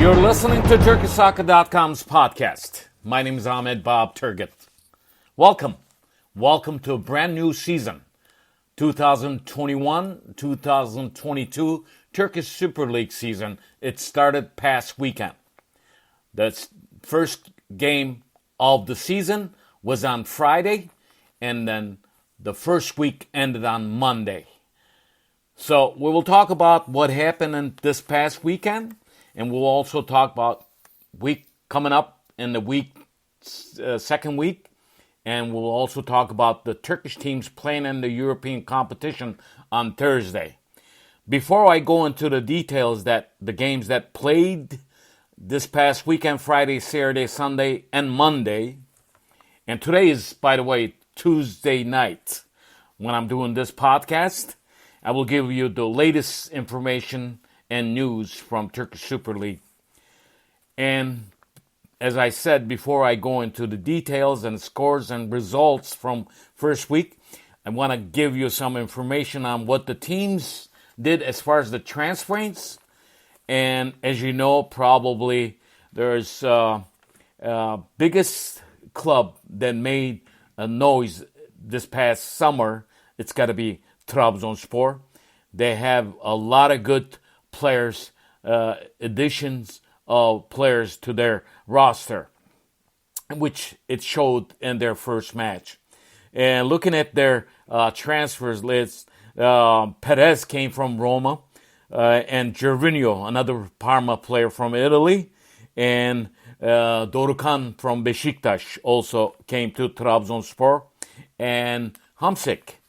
You're listening to TurkishSoccer.com's podcast. My name is Ahmet Bob Turgut. Welcome. Welcome to a brand new season. 2021-2022 Turkish Super Lig season. It started past weekend. The first game of the season was on Friday, and then the first week ended on Monday. So we will talk about what happened in this past weekend, and we'll also talk about week coming up in the second week, and we'll also talk about the Turkish teams playing in the European competition on Thursday. Before I go into the details that the games that played this past weekend, Friday, Saturday, Sunday, and Monday, and today is, by the way, Tuesday night when I'm doing this podcast, I will give you the latest information and news from Turkish Super Lig. And as I said, before I go into the details and scores and results from first week, I want to give you some information on what the teams did as far as the transfers. And as you know, probably there's biggest club that made a noise this past summer. It's got to be Trabzonspor. They have a lot of good players, additions of players to their roster, which it showed in their first match. And looking at their transfers list, Perez came from Roma, and Gervinho, another Parma player from Italy, and Dorukhan from Beşiktaş also came to Trabzonspor, and Hamsik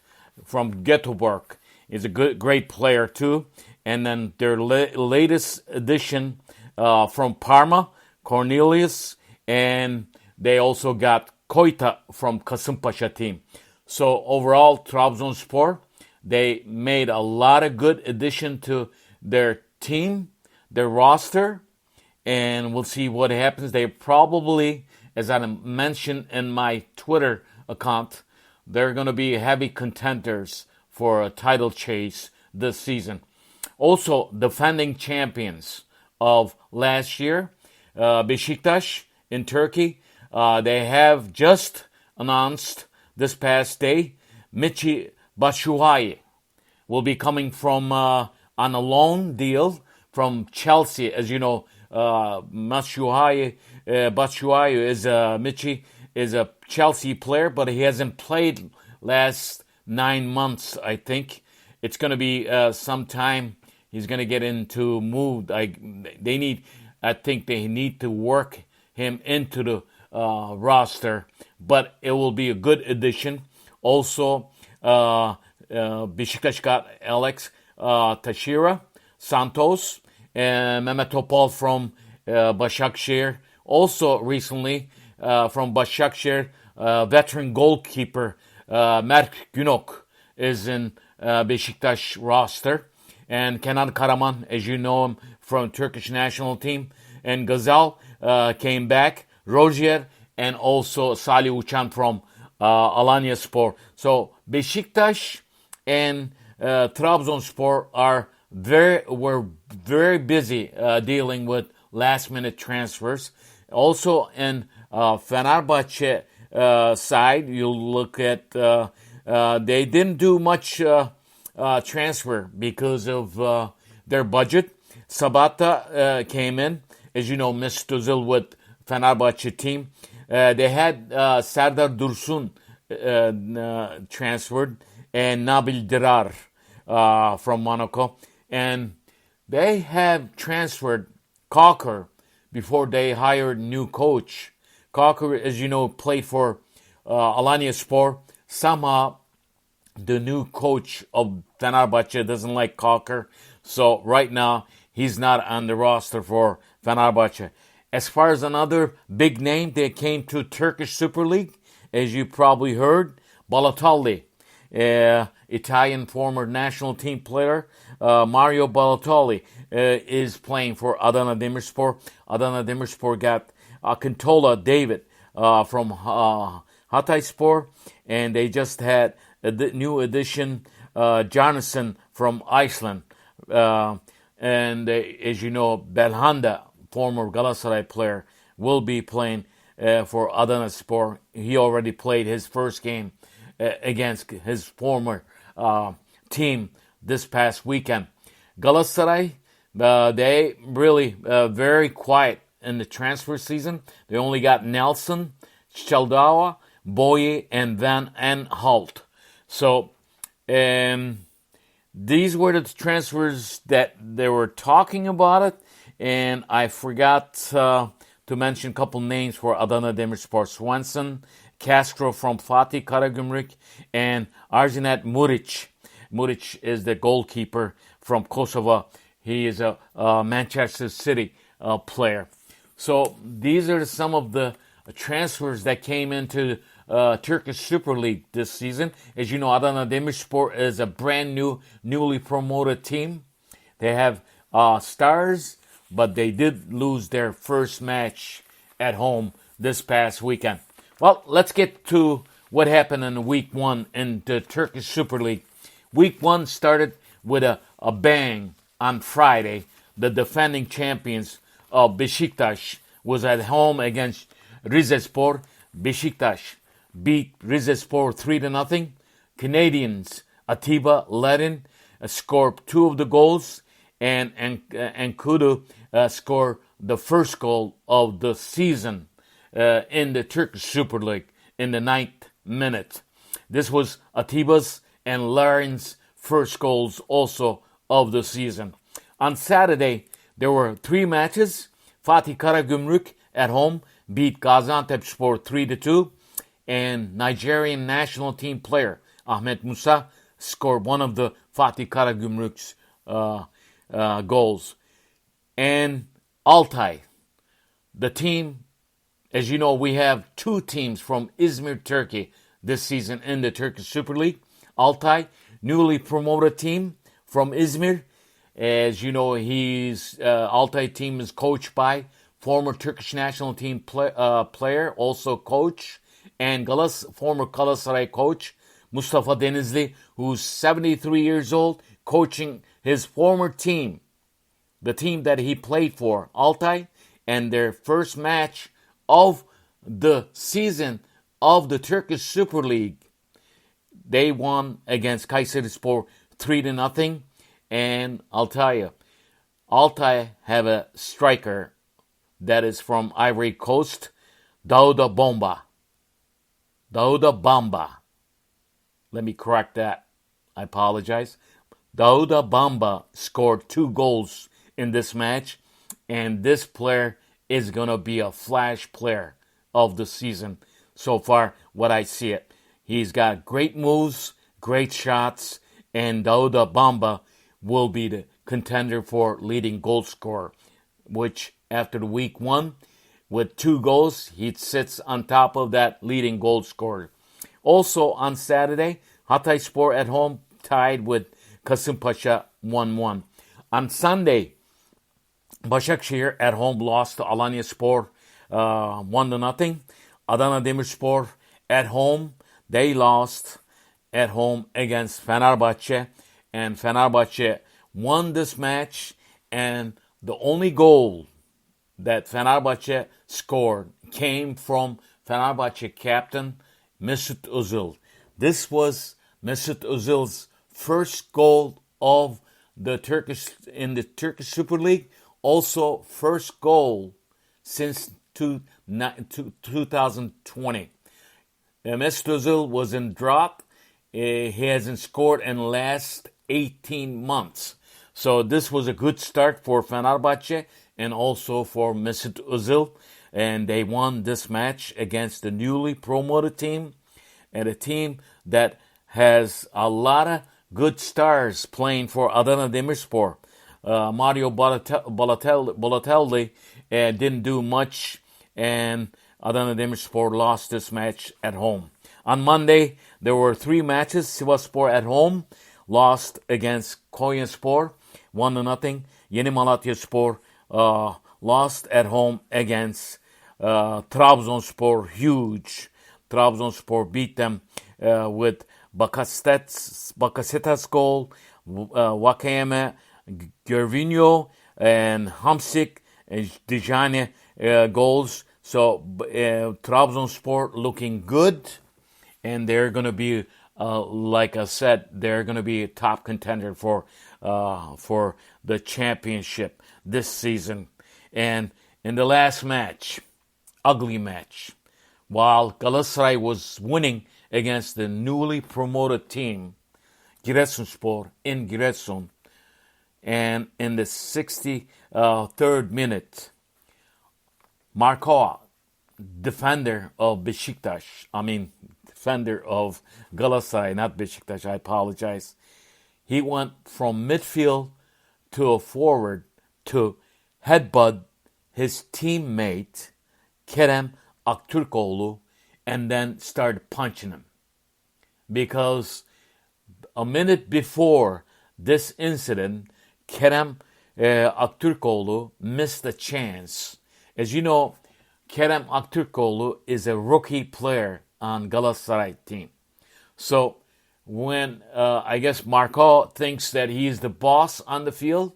from Göteborg is a great player too. And then their latest addition from Parma, Cornelius, and they also got Koita from Kasımpaşa team. So overall, Trabzonspor, they made a lot of good addition to their team, their roster, and we'll see what happens. They probably, as I mentioned in my Twitter account, they're going to be heavy contenders for a title chase this season. Also, defending champions of last year, Beşiktaş in Turkey, they have just announced this past day, Michy Batshuayi will be coming from on a loan deal from Chelsea. As you know, Batshuayi is Michy is a Chelsea player, but he hasn't played last 9 months. I think it's going to be some time. He's going to get into move. I think they need to work him into the roster, but it will be a good addition. Also, Beşiktaş got Alex Teixeira, Santos, and Mehmet Topal from Başakşehir. Also recently from Başakşehir, veteran goalkeeper Mert Günok is in Beşiktaş roster. And Kenan Karaman, as you know him from Turkish national team. And Gazal came back. Rozier and also Salih Uçan from Alanyaspor. So Beşiktaş and Trabzonspor were very busy dealing with last-minute transfers. Also in Fenerbahçe side, you'll look at they didn't do much transfer because of their budget. Sabata came in, as you know, Mesut Ozil with Fenerbahçe team. They had Serdar Dursun transferred and Nabil Dirar from Monaco. And they have transferred Cocker before they hired new coach. Cocker, as you know, played for Alanyaspor. Somehow the new coach of Fenerbahçe doesn't like Cocker. So right now, he's not on the roster for Fenerbahçe. As far as another big name that came to Turkish Super Lig, as you probably heard, Balotelli, Italian former national team player, Mario Balotelli, is playing for Adana Demirspor. Adana Demirspor got Akintola David from Hatayspor, and they just had a new addition, Jarnason from Iceland. And as you know, Belhanda former Galatasaray player, will be playing for Adanaspor. He already played his first game against his former team this past weekend. Galatasaray, they really very quiet in the transfer season. They only got Nelson, Chaldawa, Boye, and Van Aanholt. So these were the transfers that they were talking about it, and I forgot to mention a couple names for Adana Demirspor: Swenson, Castro from Fatih Karagümrük, and Arjinet Muric. Muric is the goalkeeper from Kosovo. He is a Manchester City player. So these are some of the transfers that came into Turkish Super Lig this season. As you know, Adana Demirspor is a brand new, newly promoted team. They have stars, but they did lose their first match at home this past weekend. Well, let's get to what happened in week one in the Turkish Super League. Week one started with a bang on Friday. The defending champions of Beşiktaş was at home against Rizespor. Beşiktaş beat Rizespor 3-0. Canadians Atiba Ledin scored two of the goals, and Kudu scored the first goal of the season in the Turkish Super League in the 9th minute. This was Atiba's and Larin's first goals also of the season. On Saturday, there were three matches. Fatih Karagümrük at home beat Gaziantepspor 3-2, and Nigerian national team player Ahmet Musa scored one of the Fatih Karagümrük's goals. And Altay, the team, as you know, we have two teams from Izmir, Turkey this season in the Turkish Super League. Altay, newly promoted team from Izmir. As you know, Altay team is coached by former Turkish national team player, also coach, and former Galatasaray coach Mustafa Denizli, who's 73 years old, coaching his former team, the team that he played for, Altay, and their first match of the season of the Turkish Super League. They won against Kayserispor 3-0, and I'll tell you, Altay have a striker that is from Ivory Coast, Daouda Bamba. Let me correct that. I apologize. Daouda Bamba scored two goals in this match, and this player is going to be a flash player of the season so far, what I see it. He's got great moves, great shots, and Daouda Bamba will be the contender for leading goal scorer, which after the week one, with 2 goals, he sits on top of that leading goal scorer. Also on Saturday, Hatayspor at home tied with Kasımpaşa 1-1. On Sunday, Başakşehir at home lost to Alanyaspor 1-0. Adana Demirspor at home, they lost at home against Fenerbahçe, and Fenerbahçe won this match, and the only goal that Fenerbahçe scored came from Fenerbahçe captain Mesut Ozil. This was Mesut Ozil's first goal of the Turkish Super League, also first goal since 2020. Mesut Ozil was in drought. He hasn't scored in the last 18 months. So this was a good start for Fenerbahçe and also for Mesut Ozil. And they won this match against the newly promoted team, and a team that has a lot of good stars playing for Adana Demirspor. Mario Balotelli didn't do much, and Adana Demirspor lost this match at home. On Monday, there were 3 matches. Sivasspor at home lost against Konyaspor 1-0. Yeni Malatyaspor lost at home against Trabzonspor. Huge. Trabzonspor beat them with Bakasetas goal, Wakayeme, Gervinho, and Hamsik Dijane goals. So Trabzonspor looking good, and they're going to be, like I said, they're going to be a top contender for the championship this season. And in the last match, ugly match, while Galatasaray was winning against the newly promoted team, Giresunspor in Giresun, and in the 63rd minute, Marcao, defender of Galatasaray, not Beşiktaş, I apologize. He went from midfield to a forward to headbutt his teammate, Kerem Aktürkoğlu, and then started punching him. Because a minute before this incident, Kerem Aktürkoğlu missed a chance. As you know, Kerem Aktürkoğlu is a rookie player on Galatasaray team. So when I guess Marcao thinks that he is the boss on the field,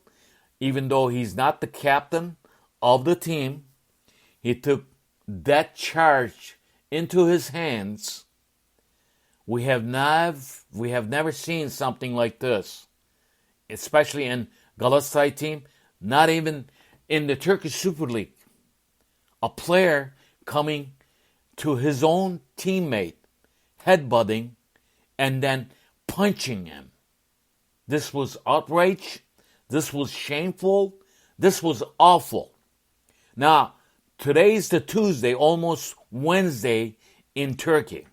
even though he's not the captain of the team, he took that charge into his hands. We have never seen something like this, especially in Galatasaray team, not even in the Turkish Super Lig. A player coming to his own teammate, headbutting, and then punching him. This was outrage. This was shameful. This was awful. Now, today's the Tuesday, almost Wednesday in Turkey.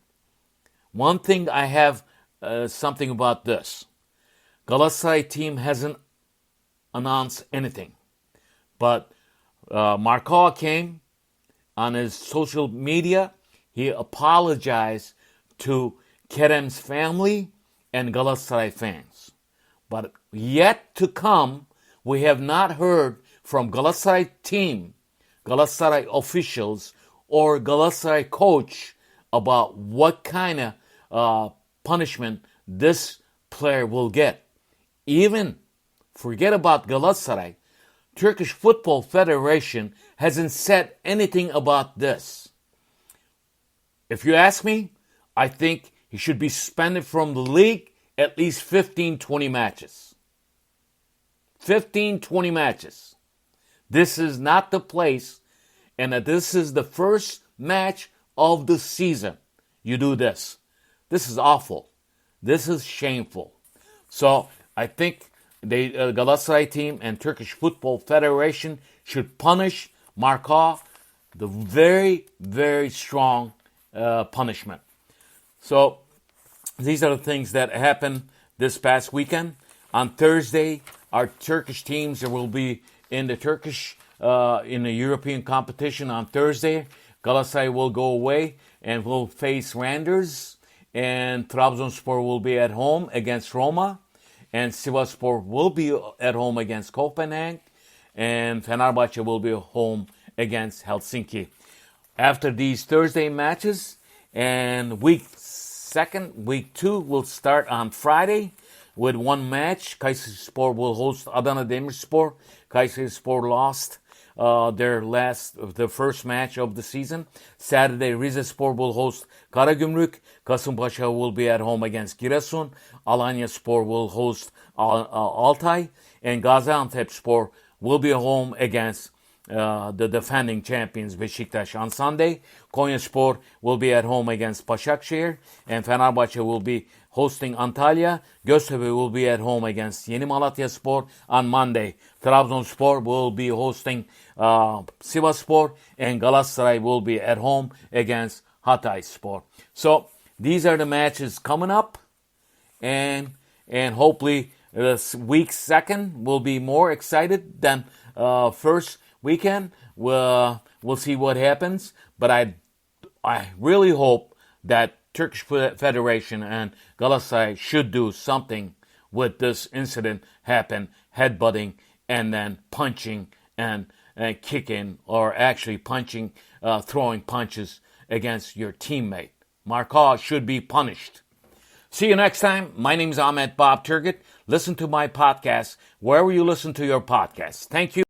One thing I have something about this. Galatasaray team hasn't announced anything. But Marcao came on his social media. He apologized to Kerem's family and Galatasaray fans. But yet to come, we have not heard from Galatasaray team, Galatasaray officials, or Galatasaray coach about what kind of punishment this player will get. Even, forget about Galatasaray, Turkish Football Federation hasn't said anything about this. If you ask me, I think he should be suspended from the league at least 15, 20 matches. 15, 20 matches. This is not the place, and this is the first match of the season. You do this. This is awful. This is shameful. So I think the Galatasaray team and Turkish Football Federation should punish Marcao the very, very strong punishment. So these are the things that happened this past weekend. On Thursday, our Turkish teams will be in the in the European competition on Thursday. Galatasaray will go away and will face Randers, and Trabzonspor will be at home against Roma, and Sivasspor will be at home against Copenhagen, and Fenerbahçe will be home against Helsinki. After these Thursday matches, and week 2 will start on Friday with one match. Kayserispor will host Adana Demirspor. Kayserispor lost their first match of the season. Saturday, Rizespor will host Karagümrük. Kasımpaşa will be at home against Giresun. Alanyaspor will host Altay. And Gaziantepspor will be home against the defending champions Beşiktaş on Sunday. Konyaspor will be at home against Başakşehir, and Fenerbahçe will be hosting Antalya. Göztepe will be at home against Yeni Malatyaspor on Monday. Trabzonspor will be hosting Sivasspor, and Galatasaray will be at home against Hatayspor. So these are the matches coming up, and hopefully week 2 will be more excited than first weekend. We'll see what happens, but I really hope that Turkish Federation and Galatasaray should do something with this incident happen, headbutting and then punching and kicking, or actually punching, throwing punches against your teammate. Marcao should be punished. See you next time. My name is Ahmet Bob Turgut. Listen to my podcast wherever you listen to your podcasts. Thank you.